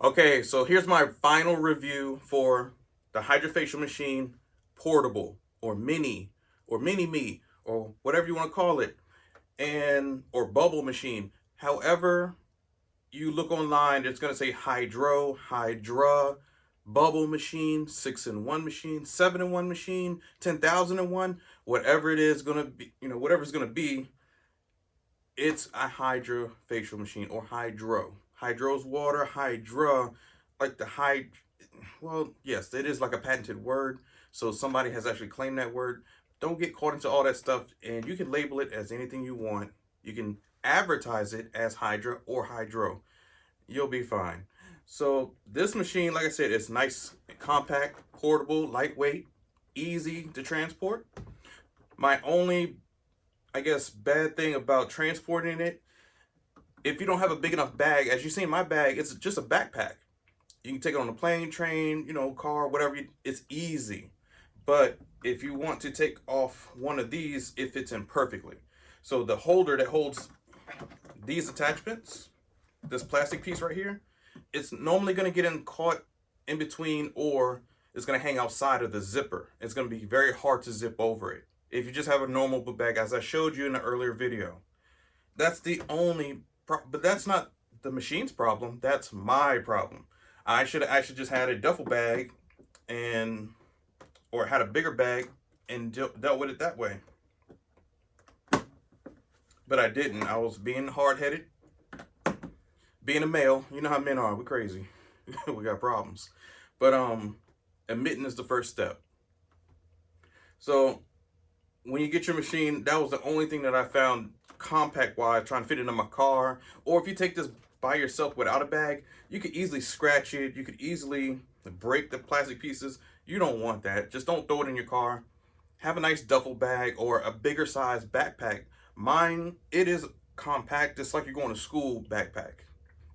Okay, so here's my final review for the hydrofacial machine portable or mini me or whatever you want to call it, and or bubble machine. However you look online, it's going to say hydra, bubble machine, 6-in-1 machine, 7-in-1 machine, 10,000-in-1, whatever it is going to be, whatever it's going to be, it's a hydrofacial machine or hydro. Hydro's water, hydra, like the hyd. Well, yes, it is like a patented word. So somebody has actually claimed that word. Don't get caught into all that stuff, and you can label it as anything you want. You can advertise it as hydra or hydro. You'll be fine. So this machine, like I said, it's nice, compact, portable, lightweight, easy to transport. My only, I guess, bad thing about transporting it, if you don't have a big enough bag, as you see in my bag, it's just a backpack. You can take it on a plane, train, car, whatever. It's easy. But if you want to take off one of these, it fits in perfectly. So the holder that holds these attachments, this plastic piece right here, it's normally going to get caught in between, or it's going to hang outside of the zipper. It's going to be very hard to zip over it if you just have a normal book bag, as I showed you in the earlier video. That's the only but that's not the machine's problem. That's my problem. I should just had a duffel bag, and or had a bigger bag and dealt with it that way. But I didn't. I was being hard-headed. Being a male, you know how men are. We're crazy. We got problems. But admitting is the first step. So when you get your machine, that was the only thing that I found compact wise, trying to fit it in my car. Or if you take this by yourself without a bag, you could easily scratch it. You could easily break the plastic pieces. You don't want that. Just don't throw it in your car. Have a nice duffel bag or a bigger size backpack. Mine, it is compact. It's like you're going to school backpack.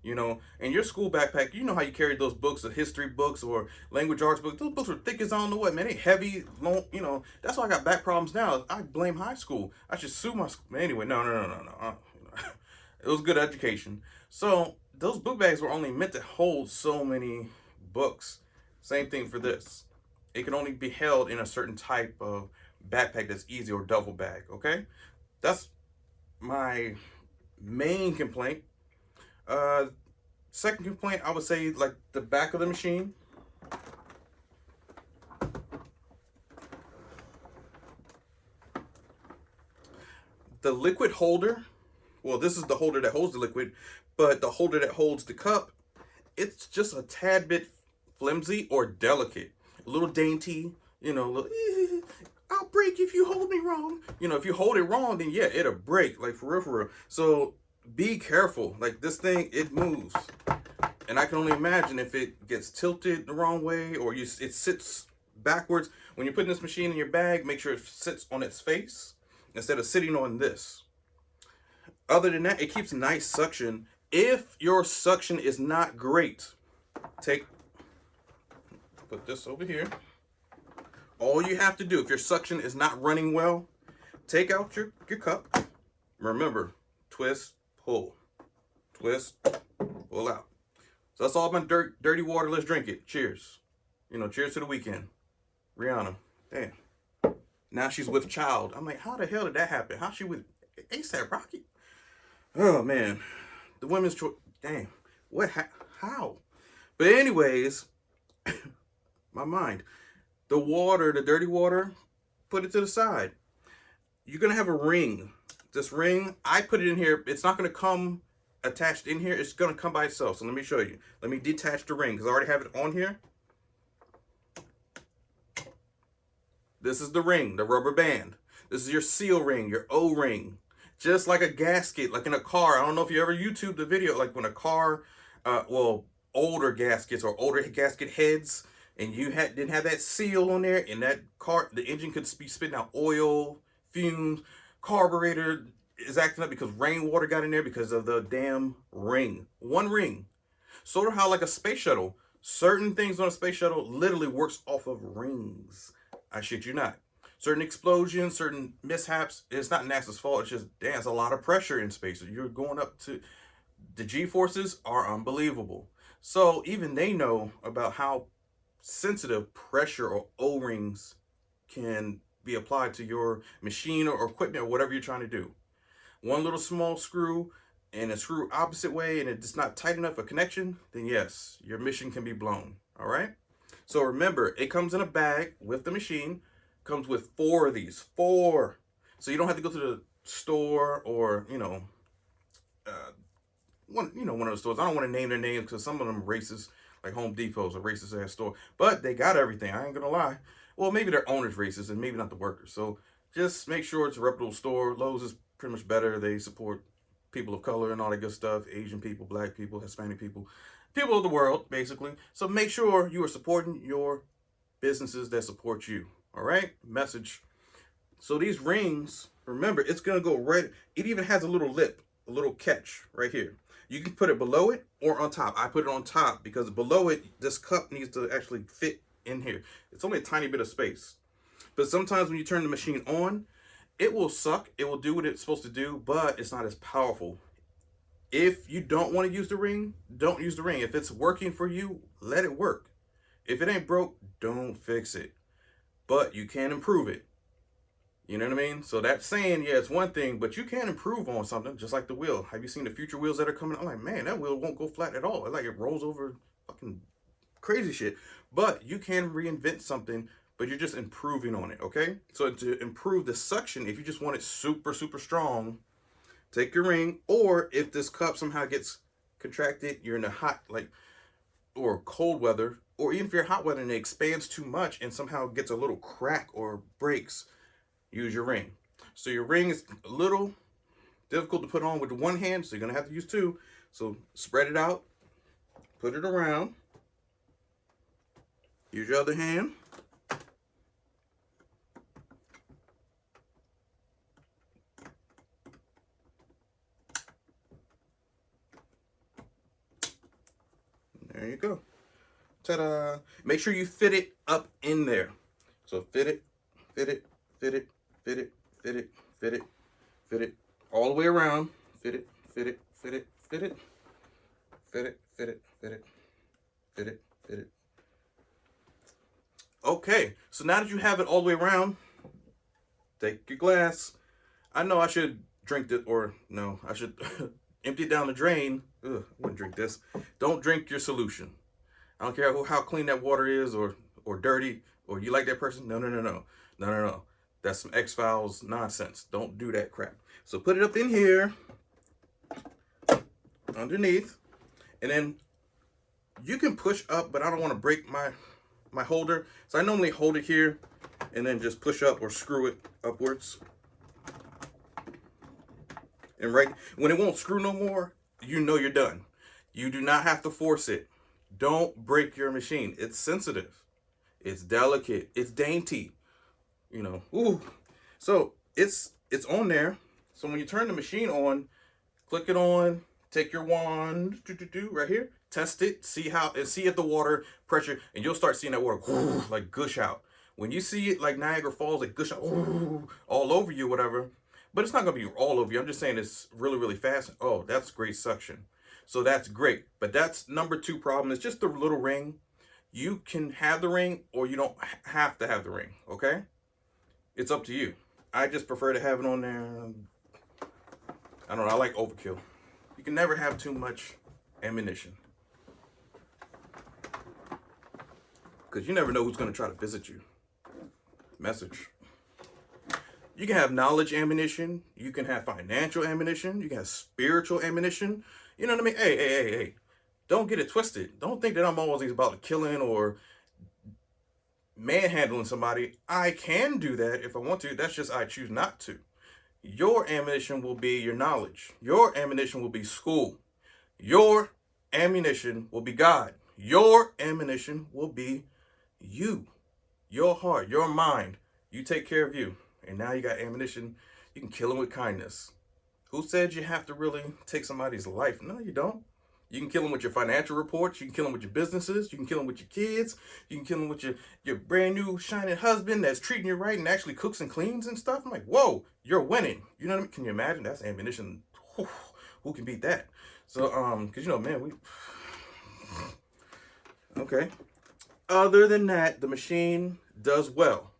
In your school backpack, you know how you carry those books, the history books or language arts books. Those books were thick as I don't know what, man. They heavy, long, That's why I got back problems now. I blame high school. I should sue my school. Anyway, no. It was good education. So those book bags were only meant to hold so many books. Same thing for this. It can only be held in a certain type of backpack that's easy, or duffel bag, okay? That's my main complaint. Second complaint, I would say, like the back of the machine. The liquid holder, well, this is the holder that holds the liquid, but the holder that holds the cup, it's just a tad bit flimsy or delicate. A little dainty, I'll break if you hold me wrong. If you hold it wrong, then yeah, it'll break, like for real, for real. So be careful. Like this thing, it moves. And I can only imagine if it gets tilted the wrong way, or it sits backwards. When you're putting this machine in your bag, make sure it sits on its face instead of sitting on this. Other than that, it keeps nice suction. If your suction is not great, put this over here. All you have to do, if your suction is not running well, take out your cup. Remember, twist, pull. Twist, pull out. So that's all my dirty water. Let's drink it. Cheers. Cheers to the weekend. Rihanna. Damn. Now she's with child. I'm like, how the hell did that happen? How she with ASAP Rocky? Oh, man. The women's choice. Damn. What? How? But anyways, my mind. The water, the dirty water, put it to the side. You're going to have a ring. This ring, I put it in here. It's not going to come attached in here. It's going to come by itself. So let me show you. Let me detach the ring because I already have it on here. This is the ring, the rubber band. This is your seal ring, your O-ring. Just like a gasket, like in a car. I don't know if you ever YouTubed the video, like when a car, older gaskets or older gasket heads, and you didn't have that seal on there, and that car, the engine could be spitting out oil, fumes, carburetor is acting up because rainwater got in there because of the damn ring. One ring. Sort of how like a space shuttle. Certain things on a space shuttle literally works off of rings. I shit you not. Certain explosions, certain mishaps, it's not NASA's fault. It's just, damn, it's a lot of pressure in space. You're going up to, the G-forces are unbelievable. So even they know about how sensitive pressure or O-rings can be applied to your machine or equipment or whatever you're trying to do. One little small screw and a screw opposite way and it's not tight enough a connection, then yes, your mission can be blown. All right. So remember, it comes in a bag with the machine. Comes with 4 of these. 4. So you don't have to go to the store or uh, one of those stores. I don't want to name their names because some of them are racist, like Home Depot's a racist ass store. But they got everything. I ain't gonna lie. Well, maybe their owner's racist and maybe not the workers. So just make sure it's a reputable store. Lowe's is pretty much better. They support people of color and all that good stuff. Asian people, black people, Hispanic people, people of the world, basically. So make sure you are supporting your businesses that support you. All right? Message. So these rings, remember, it's gonna go right. It even has a little lip, a little catch right here. You can put it below it or on top. I put it on top because below it, this cup needs to actually fit in here. It's only a tiny bit of space. But sometimes when you turn the machine on, it will suck. It will do what it's supposed to do, but it's not as powerful. If you don't want to use the ring, don't use the ring. If it's working for you, let it work. If it ain't broke, don't fix it. But you can improve it. You know what I mean? So that's saying, yeah, it's one thing, but you can improve on something, just like the wheel. Have you seen the future wheels that are coming? I'm like, man, that wheel won't go flat at all. It rolls over fucking crazy shit. But you can reinvent something, but you're just improving on it, okay? So to improve the suction, if you just want it super, super strong, take your ring. Or if this cup somehow gets contracted, you're in a hot, like, or cold weather, or even if you're hot weather and it expands too much and somehow gets a little crack or breaks, use your ring. So your ring is a little difficult to put on with the one hand, so you're gonna have to use 2. So spread it out, put it around, use your other hand. There you go. Ta-da! Make sure you fit it up in there. So fit it, fit it, fit it, fit it, fit it, fit it, fit it, all the way around. Fit it, fit it, fit it, fit it, fit it, fit it, fit it, fit it, fit it. Okay, so now that you have it all the way around, take your glass. I know I should drink it, or no, I should empty it down the drain. Ugh, I wouldn't drink this. Don't drink your solution. I don't care how clean that water is or dirty or you like that person. No, no, no, no. No, no, no. That's some X-Files nonsense. Don't do that crap. So put it up in here underneath. And then you can push up, but I don't want to break my holder. So I normally hold it here and then just push up or screw it upwards. And right when it won't screw no more, you know you're done. You do not have to force it. Don't break your machine. It's sensitive. It's delicate. It's dainty. Ooh. So it's on there. So when you turn the machine on, click it on, take your wand, right here, test it, see if the water pressure, and you'll start seeing that water like gush out. When you see it like Niagara Falls, like gush out all over you, whatever. But it's not gonna be all over you. I'm just saying it's really, really fast. Oh, that's great suction. So that's great. But that's number 2 problem. It's just the little ring. You can have the ring or you don't have to have the ring, okay? It's up to you. I just prefer to have it on there. I don't know, I like overkill. You can never have too much ammunition. Because you never know who's going to try to visit you. Message. You can have knowledge ammunition. You can have financial ammunition. You can have spiritual ammunition. You know what I mean? Hey. Don't get it twisted. Don't think that I'm always about killing or manhandling somebody. I can do that if I want to. That's just I choose not to. Your ammunition will be your knowledge. Your ammunition will be school. Your ammunition will be God. Your ammunition will be you. Your heart, your mind. You take care of you. And now you got ammunition. You can kill them with kindness. Who said you have to really take somebody's life? No, you don't. You can kill them with your financial reports. You can kill them with your businesses. You can kill them with your kids. You can kill them with your brand new shining husband that's treating you right and actually cooks and cleans and stuff. I'm like, whoa, you're winning. You know what I mean? Can you imagine? That's ammunition. Who can beat that? So, because, man, Okay. Other than that, the machine does well.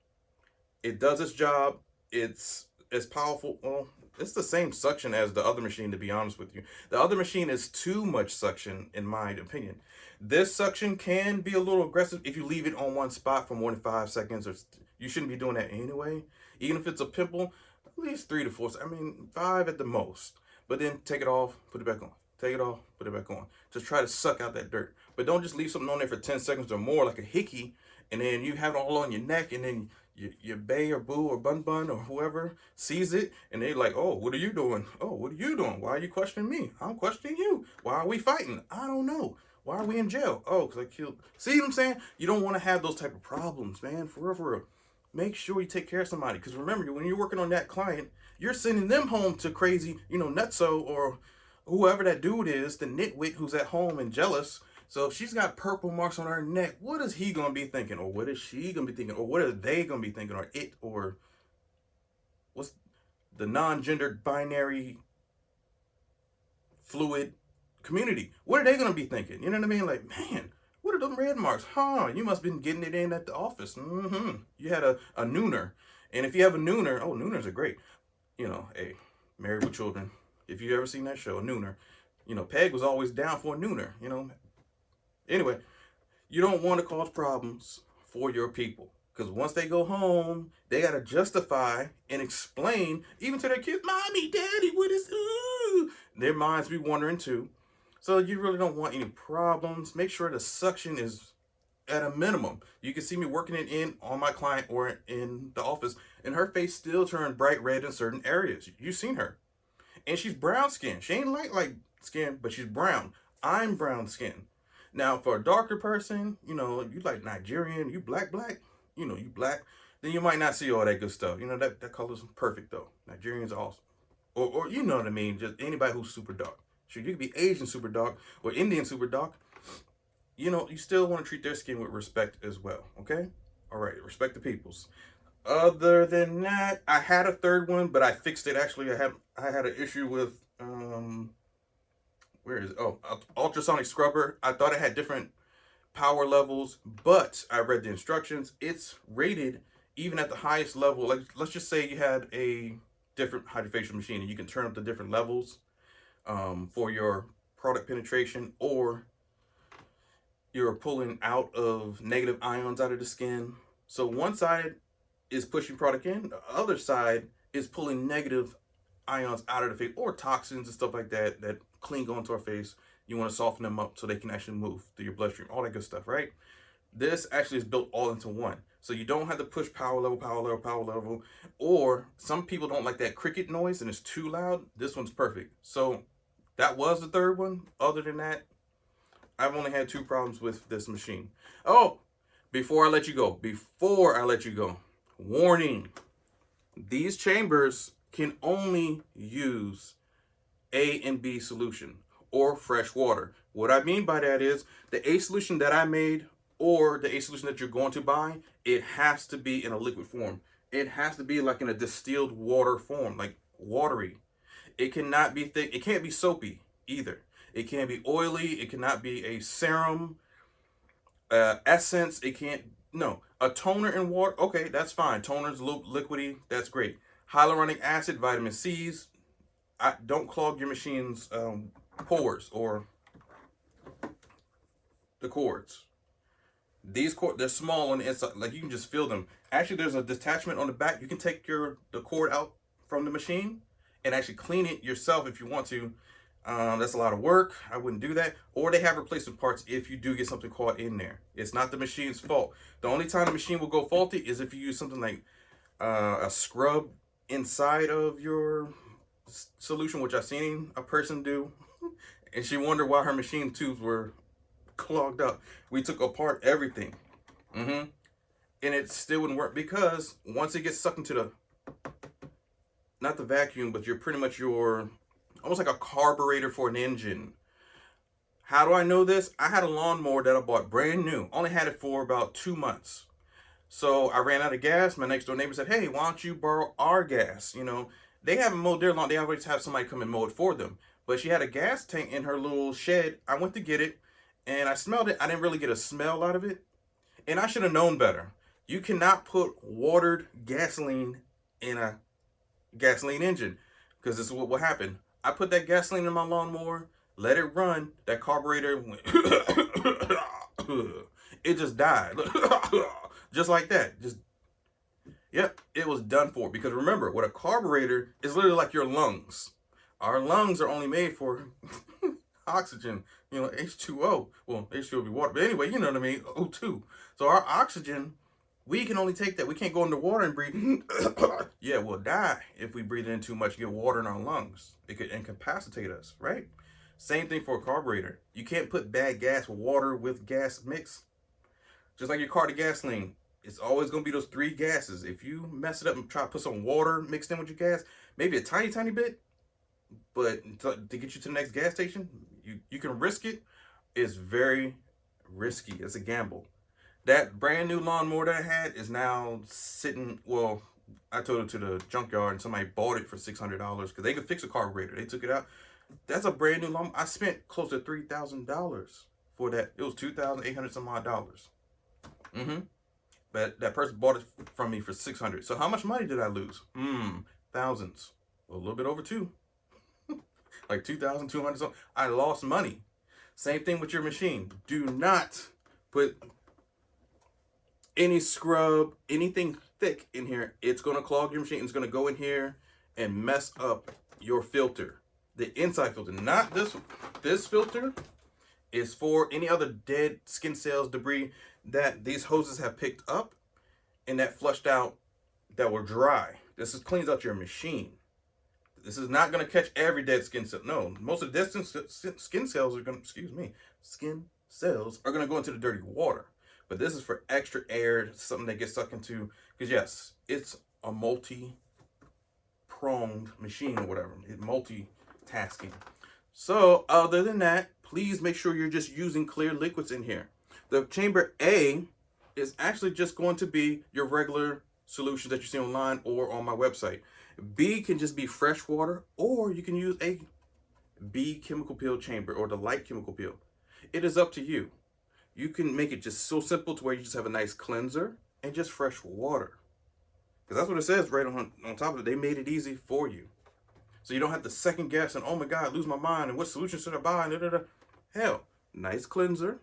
It does its job. It's powerful. Well, it's the same suction as the other machine, to be honest with you. The other machine is too much suction, in my opinion. This suction can be a little aggressive if you leave it on one spot for more than 5 seconds, or you shouldn't be doing that anyway. Even if it's a pimple, at least 3 to 4. I mean, 5 at the most. But then take it off, put it back on. Take it off, put it back on. Just try to suck out that dirt. But don't just leave something on there for 10 seconds or more, like a hickey, and then you have it all on your neck, and then your bae or boo or bun bun or whoever sees it, and they're like, oh, what are you doing? Oh, what are you doing? Why are you questioning me? I'm questioning you. Why are we fighting? I don't know. Why are we in jail? Oh, because I killed. See what I'm saying? You don't want to have those type of problems, man. For real, for real. Make sure you take care of somebody. Because remember, when you're working on that client, you're sending them home to crazy, nutso or whoever that dude is, the nitwit who's at home and jealous. So if she's got purple marks on her neck, what is he gonna be thinking, or what is she gonna be thinking, or what are they gonna be thinking, or it, or what's the non-gendered binary fluid community? What are they gonna be thinking? You know what I mean? Like, man, what are them red marks? Huh? You must have been getting it in at the office. Mm-hmm. You had a nooner, and if you have a nooner, oh, nooners are great. Hey, Married with Children. If you ever seen that show, a nooner. Peg was always down for a nooner. Anyway, you don't want to cause problems for your people. Because once they go home, they got to justify and explain, even to their kids, Mommy, Daddy, what is, ooh? Their minds be wondering too. So you really don't want any problems. Make sure the suction is at a minimum. You can see me working it in on my client or in the office, and her face still turned bright red in certain areas. You've seen her. And she's brown skin. She ain't light skin, but she's brown. I'm brown skin. Now, for a darker person, you like Nigerian, you black, you black, then you might not see all that good stuff. That color's perfect though. Nigerians are awesome. Or you know what I mean, just anybody who's super dark. Sure, you could be Asian super dark or Indian super dark. You still want to treat their skin with respect as well, okay? All right, respect the peoples. Other than that, I had a third one, but I fixed it. Actually, I had an issue with where is it? Oh, ultrasonic scrubber. I thought it had different power levels, but I read the instructions. It's rated even at the highest level. Like, let's just say you had a different hydrofacial machine and you can turn up the different levels for your product penetration, or you're pulling out of negative ions out of the skin. So one side is pushing product in, the other side is pulling negative ions out of the face, or toxins and stuff like that that cling onto our face. You want to soften them up so they can actually move through your bloodstream, all that good stuff, right? This actually is built all into one. So you don't have to push power level, power level, power level. Or some people don't like that cricket noise and it's too loud. This one's perfect. So that was the third one. Other than that, I've only had 2 problems with this machine. Oh, before I let you go, warning. These chambers can only use A and B solution or fresh water. What I mean by that is the A solution that I made or the A solution that you're going to buy, it has to be in a liquid form. It has to be like in a distilled water form, like watery. It cannot be thick. It can't be soapy either. It can't be oily. It cannot be a serum, essence. It can't, no. A toner and water, okay, that's fine. Toner's liquidy, that's great. Hyaluronic acid, vitamin C's, don't clog your machine's pores or the cords. These cords, they're small on the inside, like you can just feel them. Actually, there's a detachment on the back. You can take the cord out from the machine and actually clean it yourself if you want to. That's a lot of work. I wouldn't do that. Or they have replacement parts if you do get something caught in there. It's not the machine's fault. The only time the machine will go faulty is if you use something like a scrub inside of your solution, which I've seen a person do, and she wondered why her machine tubes were clogged up. We took apart everything, and it still wouldn't work because once it gets sucked into the, not the vacuum, but you're pretty much almost like a carburetor for an engine. How do I know this? I had a lawnmower that I bought brand new. Only had it for about 2 months. So I ran out of gas. My next door neighbor said, hey, why don't you borrow our gas? They haven't mowed their lawn. They always have somebody come and mow it for them. But she had a gas tank in her little shed. I went to get it, and I smelled it. I didn't really get a smell out of it, and I should have known better. You cannot put watered gasoline in a gasoline engine, because this is what will happen. I put that gasoline in my lawnmower, let it run. That carburetor went, it just died, just like that. Just yep, it was done for. Because remember, what a carburetor is literally like your lungs. Our lungs are only made for oxygen, H2O. Well, H2O would be water, but anyway, you know what I mean, O2. So our oxygen, we can only take that. We can't go into water and breathe. Yeah, we'll die if we breathe in too much, get water in our lungs. It could incapacitate us, right? Same thing for a carburetor. You can't put bad gas with water with gas mix. Just like your car to gasoline, it's always going to be those three gases. If you mess it up and try to put some water mixed in with your gas, maybe a tiny, tiny bit, but to get you to the next gas station, you can risk it. It's very risky. It's a gamble. That brand new lawnmower that I had is now sitting. Well, I took it to the junkyard and somebody bought it for $600 because they could fix a carburetor. They took it out. That's a brand new lawnmower. I spent close to $3,000 for that. It was $2,800 some odd dollars. But that person bought it from me for $600. So how much money did I lose? Thousands. A little bit over two. Like 2,200. So I lost money. Same thing with your machine. Do not put any scrub, anything thick in here. It's going to clog your machine. It's going to go in here and mess up your filter. The inside filter, not this. This filter is for any other dead skin cells, debris that these hoses have picked up and that flushed out that were dry. This is cleans out your machine. This is not going to catch every dead skin cell. No, most of the dead skin cells are going to, skin cells are going to go into the dirty water. But this is for extra air, something that gets sucked into. Because yes, it's a multi-pronged machine or whatever. It's multitasking. So other than that, please make sure you're just using clear liquids in here. The chamber A is actually just going to be your regular solution that you see online or on my website. B can just be fresh water, or you can use a B chemical peel chamber or the light chemical peel. It is up to you. You can make it just so simple to where you just have a nice cleanser and just fresh water. Because that's what it says right on top of it. They made it easy for you. So you don't have to second guess and, oh my God, lose my mind and what solution should I buy? And Hell, nice cleanser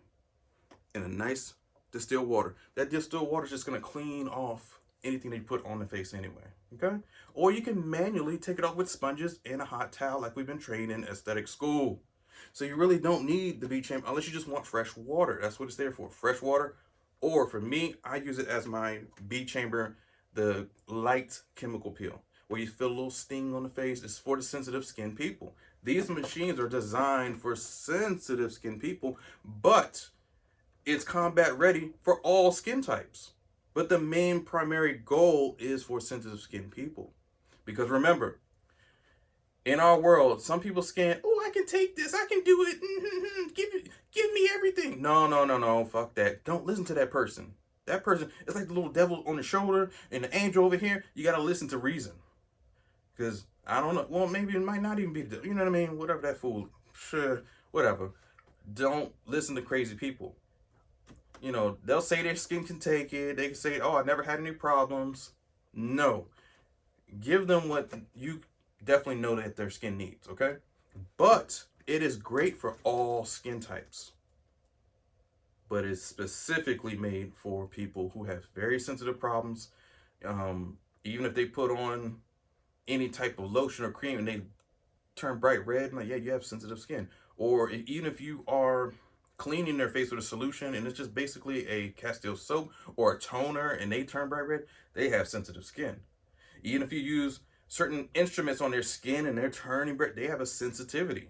and a nice distilled water. That distilled water is just going to clean off anything that you put on the face anyway. Okay? Or you can manually take it off with sponges and a hot towel like we've been trained in aesthetic school. So you really don't need the B chamber unless you just want fresh water. That's what it's there for, fresh water. Or for me, I use it as my B chamber, the light chemical peel, where you feel a little sting on the face. It's for the sensitive skin people. These machines are designed for sensitive skin people, but it's combat ready for all skin types. But the main primary goal is for sensitive skin people. Because remember, in our world, some people's skin, oh, I can take this, I can do it, give me everything. No, fuck that. Don't listen to that person. That person, it's like the little devil on the shoulder and the angel over here. You got to listen to reason. Because, I don't know, well, maybe it might not even be, you know what I mean? Whatever that fool, sure, whatever. Don't listen to crazy people. They'll say their skin can take it. They can say, oh, I never had any problems. No. Give them what you definitely know that their skin needs, okay? But it is great for all skin types. But it's specifically made for people who have very sensitive problems. Even if they put on any type of lotion or cream and they turn bright red, like, yeah, you have sensitive skin. Or even if you are cleaning their face with a solution and it's just basically a Castile soap or a toner and they turn bright red, they have sensitive skin. Even if you use certain instruments on their skin and they're turning bright, they have a sensitivity.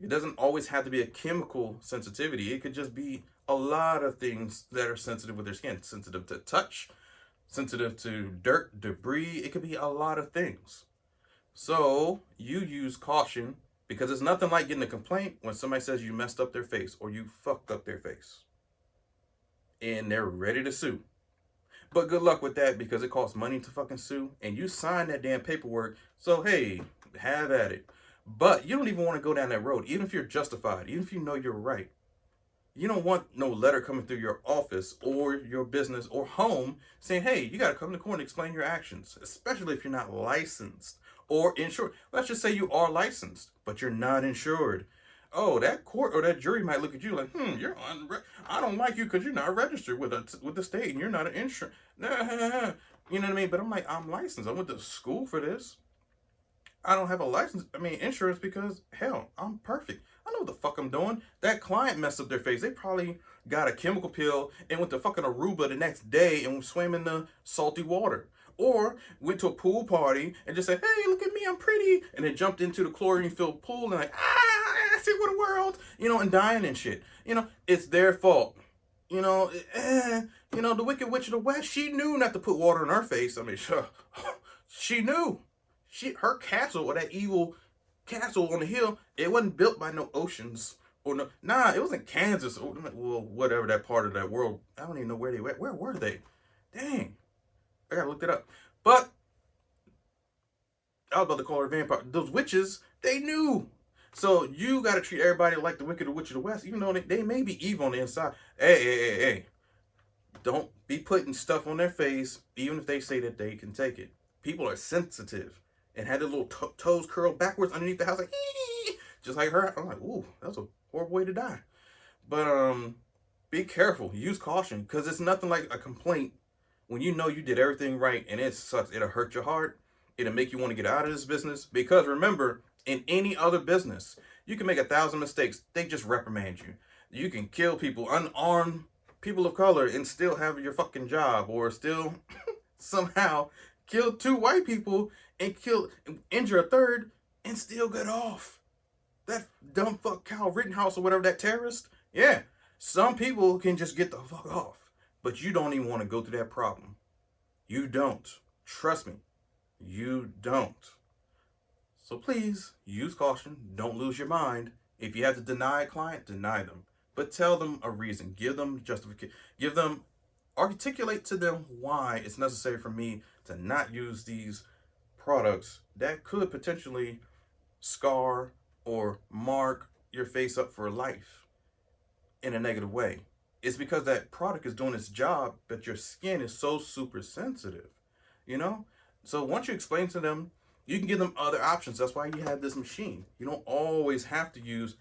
It doesn't always have to be a chemical sensitivity. It could just be a lot of things that are sensitive with their skin. Sensitive to touch, sensitive to dirt, debris. It could be a lot of things. So you use caution, because it's nothing like getting a complaint when somebody says you messed up their face or you fucked up their face. And they're ready to sue. But good luck with that, because it costs money to fucking sue. And you sign that damn paperwork. So, hey, have at it. But you don't even want to go down that road. Even if you're justified. Even if you know you're right. You don't want no letter coming through your office or your business or home saying, hey, you got to come to court and explain your actions, especially if you're not licensed or insured. Let's just say you are licensed, but you're not insured. Oh, that court or that jury might look at you like, I don't like you because you're not registered with the state and you're not an insurance. You know what I mean? But I'm like, I'm licensed. I went to school for this. I don't have a license. I mean, insurance because hell, I'm perfect. I know what the fuck I'm doing. That client messed up their face. They probably got a chemical pill and went to fucking Aruba the next day and swam in the salty water. Or went to a pool party and just said, hey, look at me, I'm pretty. And then jumped into the chlorine filled pool and like, see what a world, and dying and shit. It's their fault. The Wicked Witch of the West, she knew not to put water in her face. I mean, she knew. Her castle, or that evil castle on the hill, it wasn't built by no oceans or no. Nah, it was in Kansas or well, whatever that part of that world. I don't even know where they were. Where were they? Dang, I gotta look it up. But I was about to call her vampire. Those witches, they knew. So you gotta treat everybody like the Wicked Witch of the West, even though they may be evil on the inside. Hey. Don't be putting stuff on their face, even if they say that they can take it. People are sensitive and had their little toes curled backwards underneath the house, like, just like her. I'm like, ooh, that's a horrible way to die. But be careful. Use caution, because it's nothing like a complaint when you know you did everything right and it sucks. It'll hurt your heart. It'll make you want to get out of this business. Because remember, in any other business, you can make 1,000 mistakes. They just reprimand you. You can kill people, unarmed people of color, and still have your fucking job, or still somehow kill 2 white people and injure a third and still get off. That dumb fuck Kyle Rittenhouse or whatever, that terrorist. Yeah, some people can just get the fuck off, but you don't even want to go through that problem. You don't. Trust me, you don't. So please use caution. Don't lose your mind. If you have to deny a client, deny them, but tell them a reason. Give them justification. Articulate to them why it's necessary for me to not use these products that could potentially scar or mark your face up for life in a negative way. It's because that product is doing its job, but your skin is so super sensitive, you know? So once you explain to them, you can give them other options. That's why you have this machine. You don't always have to use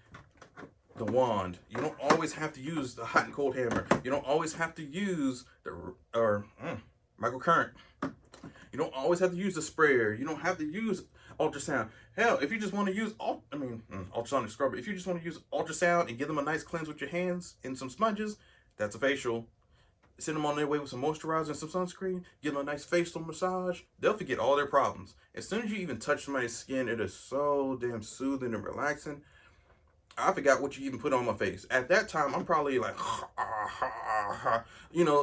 the wand. You don't always have to use the hot and cold hammer. You don't always have to use the microcurrent. You don't always have to use the sprayer. You don't have to use ultrasound. Hell, if you just want to use ultrasonic scrubber, if you just want to use ultrasound and give them a nice cleanse with your hands and some smudges, that's a facial. Send them on their way with some moisturizer and some sunscreen. Give them a nice facial massage. They'll forget all their problems. As soon as you even touch somebody's skin, it is so damn soothing and relaxing. I forgot what you even put on my face. At that time, I'm probably like,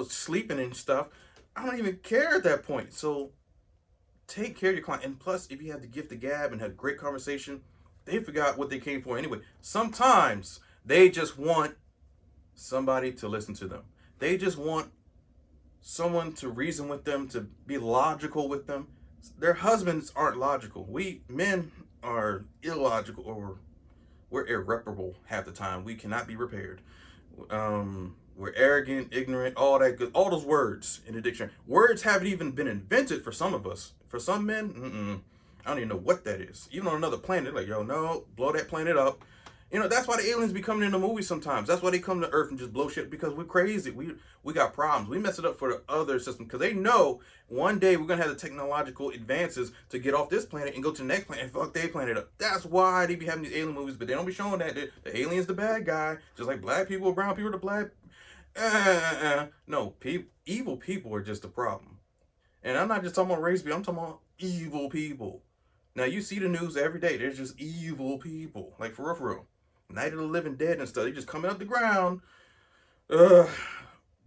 sleeping and stuff. I don't even care at that point. So take care of your client. And plus, if you have the gift of gab and have great conversation, they forgot what they came for anyway. Sometimes they just want somebody to listen to them. They just want someone to reason with them, to be logical with them. Their husbands aren't logical. We men are illogical, or we're irreparable half the time. We cannot be repaired. We're arrogant, ignorant, all that good, all those words in the dictionary. Words haven't even been invented for some of us. For some men, I don't even know what that is. Even on another planet, like, yo, no, blow that planet up. That's why the aliens be coming in the movies sometimes. That's why they come to Earth and just blow shit, because we're crazy. We got problems. We mess it up for the other system, because they know one day we're going to have the technological advances to get off this planet and go to the next planet and fuck their planet up. That's why they be having these alien movies, but they don't be showing that the alien's the bad guy, just like black people, brown people, the black. No, evil people are just the problem. And I'm not just talking about race people, I'm talking about evil people. Now, you see the news every day. There's just evil people. Like, for real. Night of the Living Dead and stuff. They just coming up the ground.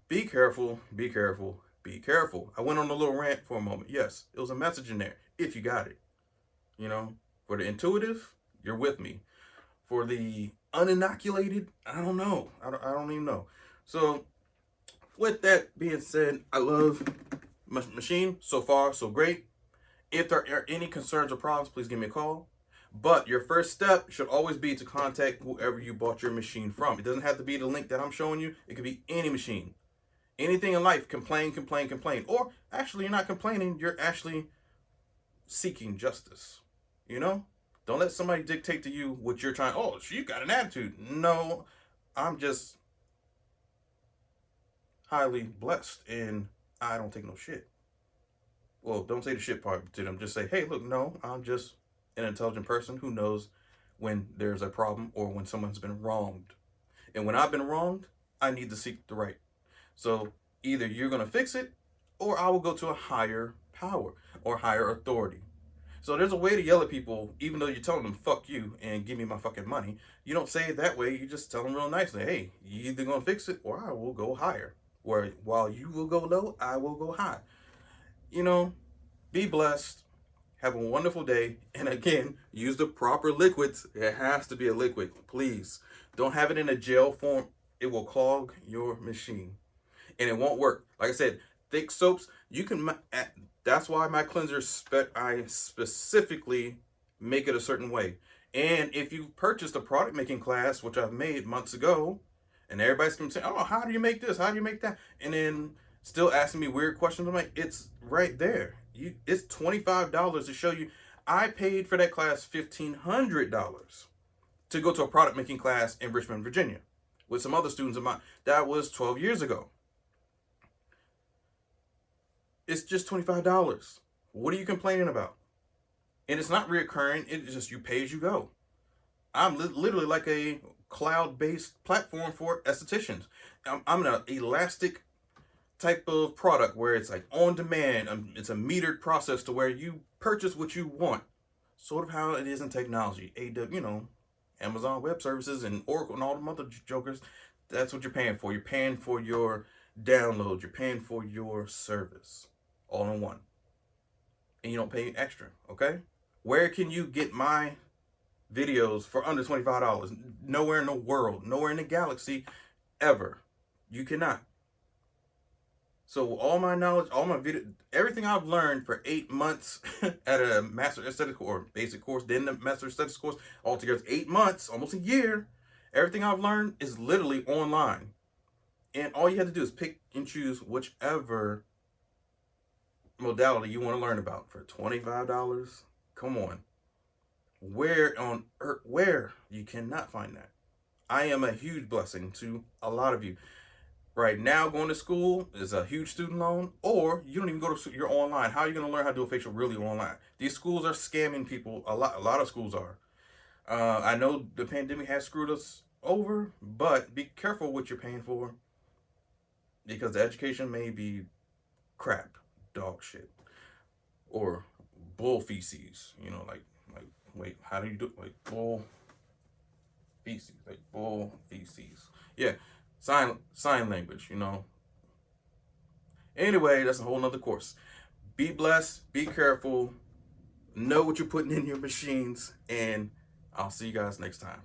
Be careful. Be careful. Be careful. I went on a little rant for a moment. Yes, it was a message in there, if you got it. For the intuitive, you're with me. For the uninoculated, I don't know. I don't even know. So, with that being said, I love my machine. So far, so great. If there are any concerns or problems, please give me a call. But your first step should always be to contact whoever you bought your machine from. It doesn't have to be the link that I'm showing you. It could be any machine. Anything in life, complain, complain, complain. Or actually, you're not complaining, you're actually seeking justice. You know? Don't let somebody dictate to you what you're trying. Oh, you got an attitude. No, I'm just highly blessed and I don't take no shit. Well, don't say the shit part to them. Just say, hey, look, no, I'm just an intelligent person who knows when there's a problem or when someone's been wronged. And when I've been wronged, I need to seek the right. So either you're going to fix it or I will go to a higher power or higher authority. So there's a way to yell at people, even though you're telling them, fuck you and give me my fucking money. You don't say it that way. You just tell them real nicely, hey, you either going to fix it or I will go higher. Where while you will go low, I will go high. You know, be blessed. Have a wonderful day. And again, use the proper liquids. It has to be a liquid. Please. Don't have it in a gel form. It will clog your machine. And it won't work. Like I said, thick soaps, you can, that's why my cleanser, I specifically make it a certain way. And if you purchased a product making class, which I've made months ago, and everybody's going to say, oh, how do you make this? How do you make that? And then still asking me weird questions. I'm like, it's right there. It's $25 to show you. I paid for that class $1,500 to go to a product making class in Richmond, Virginia with some other students of mine. That was 12 years ago. It's just $25. What are you complaining about? And it's not reoccurring. It's just you pay as you go. I'm literally like a cloud-based platform for estheticians. I'm an elastic type of product where it's like on demand. It's a metered process to where you purchase what you want. Sort of how it is in technology. Amazon Web Services and Oracle and all the other jokers. That's what you're paying for. You're paying for your download. You're paying for your service. All in one. And you don't pay extra, okay? Where can you get my videos for under $25? Nowhere in the world, nowhere in the galaxy, ever. You cannot. So all my knowledge, all my video, everything I've learned for 8 months at a master aesthetic or basic course, then the master aesthetics course, altogether 8 months, almost a year. Everything I've learned is literally online. And all you have to do is pick and choose whichever modality you want to learn about for $25. Come on. Where on earth, where? You cannot find that. I am a huge blessing to a lot of you. Right now, going to school is a huge student loan, or you don't even go to, you're online. How are you going to learn how to do a facial really online? These schools are scamming people. A lot of schools are. I know the pandemic has screwed us over, but be careful what you're paying for because the education may be crap, dog shit, or bull feces. Wait, how do you do it? Like bull feces, like bull feces. Yeah, sign language. Anyway, that's a whole nother course. Be blessed, be careful, know what you're putting in your machines, and I'll see you guys next time.